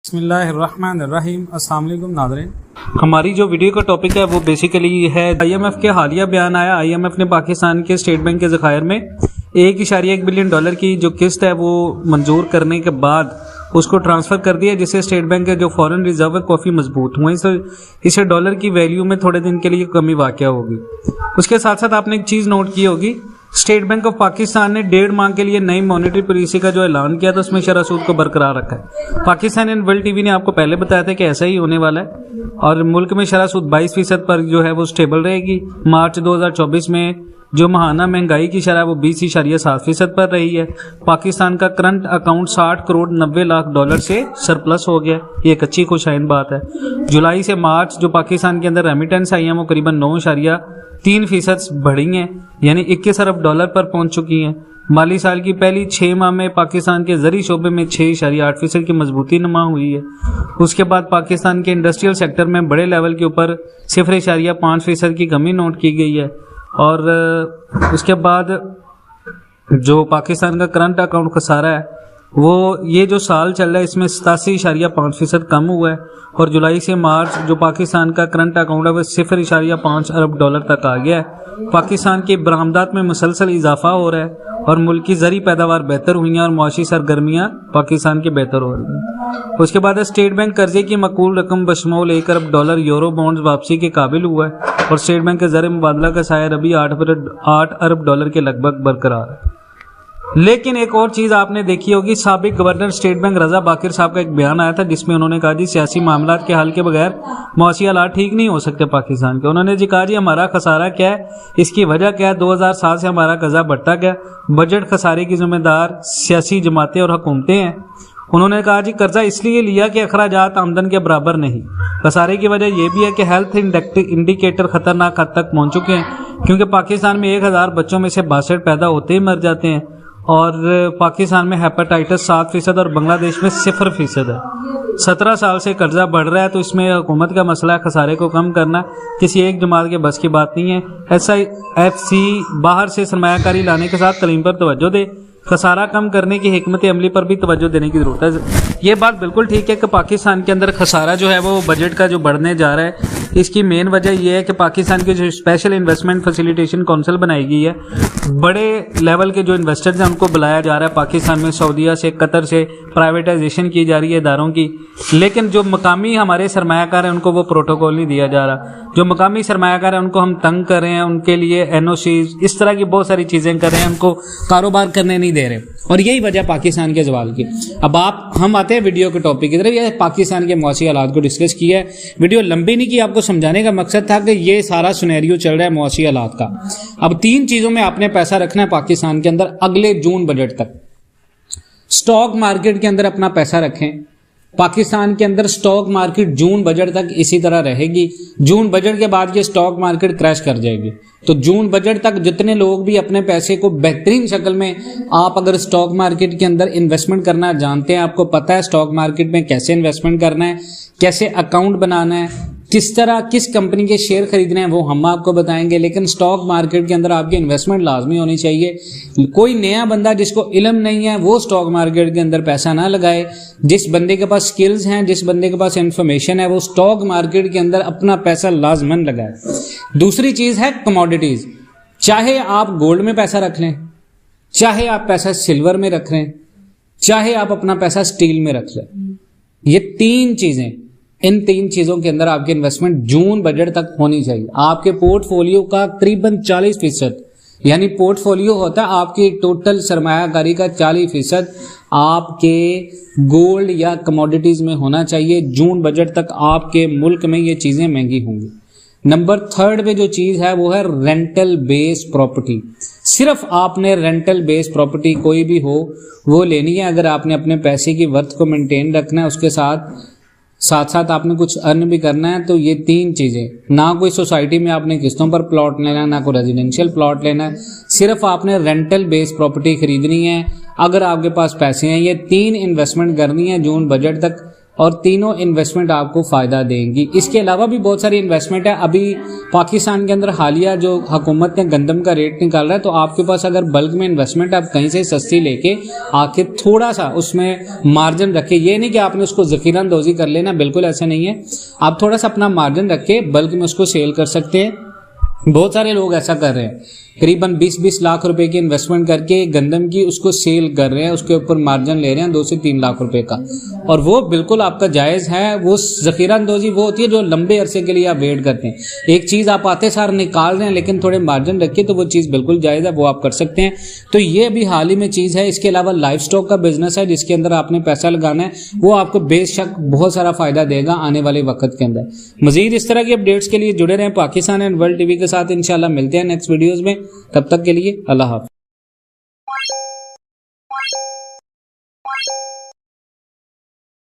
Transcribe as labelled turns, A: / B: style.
A: बिस्मिल्लाहिर्रहमानिर्रहीम। अस्सलाम वालेकुम नाज़रीन।
B: हमारी जो वीडियो का टॉपिक है वो बेसिकली है आईएमएफ के हालिया बयान आया। आईएमएफ ने पाकिस्तान के स्टेट बैंक के ज़खायर में $1.1 बिलियन की जो किस्त है वो मंजूर करने के बाद उसको ट्रांसफ़र कर दिया, जिससे स्टेट बैंक के जो फॉरेन रिजर्व है काफ़ी मजबूत हुए। इससे डॉलर की वैल्यू में थोड़े दिन के लिए कमी वाक़या होगी। उसके साथ साथ आपने एक चीज़ नोट की होगी, स्टेट बैंक ऑफ पाकिस्तान ने 1.5 माह के लिए नई मॉनेटरी पॉलिसी का जो ऐलान किया था उसमें शरह सूद को बरकरार रखा है। पाकिस्तान एंड वर्ल्ड टीवी ने आपको पहले बताया था कि ऐसा ही होने वाला है और मुल्क में शरह सूद 22% पर जो है वो स्टेबल रहेगी। मार्च 2024 में जो महाना महंगाई की शरह वो 20.7% पर रही है। पाकिस्तान का current account 60 crore 90 lakh dollar से सरप्लस हो गया। ये एक अच्छी खुशाइन बात है। जुलाई से मार्च जो पाकिस्तान के अंदर रेमिटेंस आई हैं वो करीबन 9.3% बढ़ी हैं, यानी 21 अरब डॉलर पर पहुंच चुकी हैं। माली साल की पहली 6 माह में पाकिस्तान के ज़री शोबे में 6.8% की मजबूती नुमा हुई है। उसके बाद पाकिस्तान के इंडस्ट्रियल सेक्टर में बड़े लेवल के ऊपर 0.5% की कमी नोट की गई है। और उसके बाद जो पाकिस्तान का करंट अकाउंट खसारा है वो ये जो साल चल रहा है इसमें 87.5% कम हुआ है। और जुलाई से मार्च जो पाकिस्तान का करंट अकाउंट है वो 0.5 अरब डॉलर तक आ गया है। पाकिस्तान की बरामदात में मुसलसल इजाफा हो रहा है और मुल्क की ज़री पैदावार बेहतर हुई हैं और मुआशी सरगर्मियाँ पाकिस्तान की बेहतर हो रही हैं। उसके बाद स्टेट बैंक कर्जे की मकबूल रकम बशमूल 1 अरब डॉलर यूरो बॉन्ड्स वापसी के काबिल हुआ है और स्टेट बैंक के ज़र मुबादला का साया अभी 8 अरब डॉलर के लगभग बरकरार है। लेकिन एक और चीज़ आपने देखी होगी, साबिक गवर्नर स्टेट बैंक रजा बाकिर साहब का एक बयान आया था जिसमें उन्होंने कहा जी सियासी मामलात के हल के बगैर मौसी हालात ठीक नहीं हो सकते पाकिस्तान के। उन्होंने जी कहा जी हमारा खसारा क्या है, इसकी वजह क्या है, 2007 से हमारा कर्जा बढ़ता गया, बजट खसारे की जिम्मेदार सियासी जमातें और हुकूमतें हैं। उन्होंने कहा जी कर्जा इसलिए लिया कि अखराजात आमदन के बराबर नहीं। खसारे की वजह यह भी है कि हेल्थ इंडिकेटर खतरनाक हद तक पहुँच चुके हैं क्योंकि पाकिस्तान में 1000 बच्चों में से 62 पैदा होते ही मर जाते हैं और पाकिस्तान में हेपेटाइटिस 7% और बांग्लादेश में 0% है। 17 साल से कर्जा बढ़ रहा है तो इसमें हुकूमत का मसला है खसारे को कम करना किसी एक जमात के बस की बात नहीं है। SIFC बाहर से सरमायाकारी लाने के साथ तालीम पर तवज्जो दे, खसारा कम करने की हिकमत अमली पर भी तवज्जो देने की ज़रूरत है। ये बात बिल्कुल ठीक है कि पाकिस्तान के अंदर खसारा जो है वो बजट का जो बढ़ने जा रहा है, इसकी मेन वजह यह है कि पाकिस्तान की जो स्पेशल इन्वेस्टमेंट फैसिलिटेशन काउंसिल बनाई गई है, बड़े लेवल के जो इन्वेस्टर्स हैं उनको बुलाया जा रहा है पाकिस्तान में, सऊदीया से कतर से प्राइवेटाइजेशन की जा रही है इदारों की। लेकिन जो मकामी हमारे सरमायाकार हैं उनको वो प्रोटोकॉल नहीं दिया जा रहा। जो मकामी सरमायाकार हैं उनको हम तंग कर रहे हैं, उनके लिए NOCs इस तरह की बहुत सारी चीज़ें कर रहे हैं, उनको कारोबार करने नहीं दे रहे और यही वजह पाकिस्तान के जवाल की। अब हम आते हैं वीडियो के टॉपिक की तरफ। यह पाकिस्तान के मौसी हालात को डिस्कस किया है, वीडियो लंबी नहीं की, आपको समझाने का मकसद था कि ये सारा सिनेरियो चल रहा है मौसी हालात का। अब 3 चीज़ों में आपने पैसा रखना है पाकिस्तान के अंदर अगले जून बजट तक। स्टॉक मार्केट के अंदर अपना पैसा रखें। पाकिस्तान के अंदर स्टॉक मार्केट जून बजट तक इसी तरह रहेगी। जून बजट के बाद ये स्टॉक मार्केट क्रैश कर जाएगी। तो जून बजट तक जितने लोग भी अपने पैसे को बेहतरीन शक्ल में आप अगर स्टॉक मार्केट के अंदर इन्वेस्टमेंट करना जानते हैं, आपको पता है स्टॉक मार्केट में कैसे इन्वेस्टमेंट करना है, कैसे अकाउंट बनाना है, किस तरह किस कंपनी के शेयर खरीदने हैं वो हम आपको बताएंगे। लेकिन स्टॉक मार्केट के अंदर आपकी इन्वेस्टमेंट लाजमी होनी चाहिए। कोई नया बंदा जिसको इल्म नहीं है वो स्टॉक मार्केट के अंदर पैसा ना लगाए। जिस बंदे के पास स्किल्स हैं, जिस बंदे के पास इंफॉर्मेशन है, वो स्टॉक मार्केट के अंदर अपना पैसा लाजमन लगाए। दूसरी चीज़ है कमोडिटीज़। चाहे आप गोल्ड में पैसा रख लें, चाहे आप पैसा सिल्वर में रख लें, चाहे आप अपना पैसा स्टील में रख लें, ये 3 चीज़ें, इन 3 चीज़ों के अंदर आपकी इन्वेस्टमेंट जून बजट तक होनी चाहिए। आपके पोर्टफोलियो का तकरीबन 40%, यानी पोर्टफोलियो होता है आपकी टोटल सरमायाकारी का 40% आपके गोल्ड या कमोडिटीज़ में होना चाहिए। जून बजट तक आपके मुल्क में ये चीज़ें महंगी होंगी। नंबर 3 पे जो चीज़ है वो है रेंटल बेस प्रॉपर्टी। सिर्फ आपने रेंटल बेस प्रॉपर्टी कोई भी हो वो लेनी है अगर आपने अपने पैसे की वर्थ को मेंटेन रखना है, उसके साथ साथ आपने कुछ अर्न भी करना है। तो ये 3 चीज़ें, ना कोई सोसाइटी में आपने किस्तों पर प्लॉट लेना है, ना कोई रेजिडेंशियल प्लॉट लेना है, सिर्फ आपने रेंटल बेस प्रॉपर्टी खरीदनी है अगर आपके पास पैसे हैं। ये 3 इन्वेस्टमेंट करनी है जून बजट तक।
A: और तीनों इन्वेस्टमेंट आपको फ़ायदा देंगी। इसके अलावा भी बहुत सारी इन्वेस्टमेंट है। अभी पाकिस्तान के अंदर हालिया जो हुकूमत ने गंदम का रेट निकाला है, तो आपके पास अगर बल्क में इन्वेस्टमेंट आप कहीं से सस्ती लेके आके थोड़ा सा उसमें मार्जिन रखे, ये नहीं कि आपने उसको ज़ख़ीरा अंदोज़ी कर लेना, बिल्कुल ऐसा नहीं है। आप थोड़ा सा अपना मार्जिन रख के बल्क में उसको सेल कर सकते हैं। बहुत सारे लोग ऐसा कर रहे हैं, करीबन 20-20 लाख रुपए की इन्वेस्टमेंट करके गंदम की उसको सेल कर रहे हैं, उसके ऊपर मार्जिन ले रहे हैं 2 से 3 लाख रुपए का, और वो बिल्कुल आपका जायज़ है। वो ज़ख़ीरा अंदोज़ी वो होती है जो लंबे अरसे के लिए आप वेट करते हैं। एक चीज़ आप आते सार निकाल रहे हैं लेकिन थोड़े मार्जिन रखिए, तो वो चीज़ बिल्कुल जायज़ है, वो आप कर सकते हैं। तो ये अभी हाल ही में चीज़ है। इसके अलावा लाइफ स्टॉक का बिजनेस है जिसके अंदर आपने पैसा लगाना है, वो आपको बेशक बहुत सारा फ़ायदा देगा आने वाले वक्त के अंदर। मज़ीद इस तरह की अपडेट्स के लिए जुड़े रहें पाकिस्तान एंड वर्ल्ड टीवी के साथ। इंशाल्लाह मिलते हैं नेक्स्ट वीडियोज़ में, तब तक के लिए अल्लाह हाफ़िज़।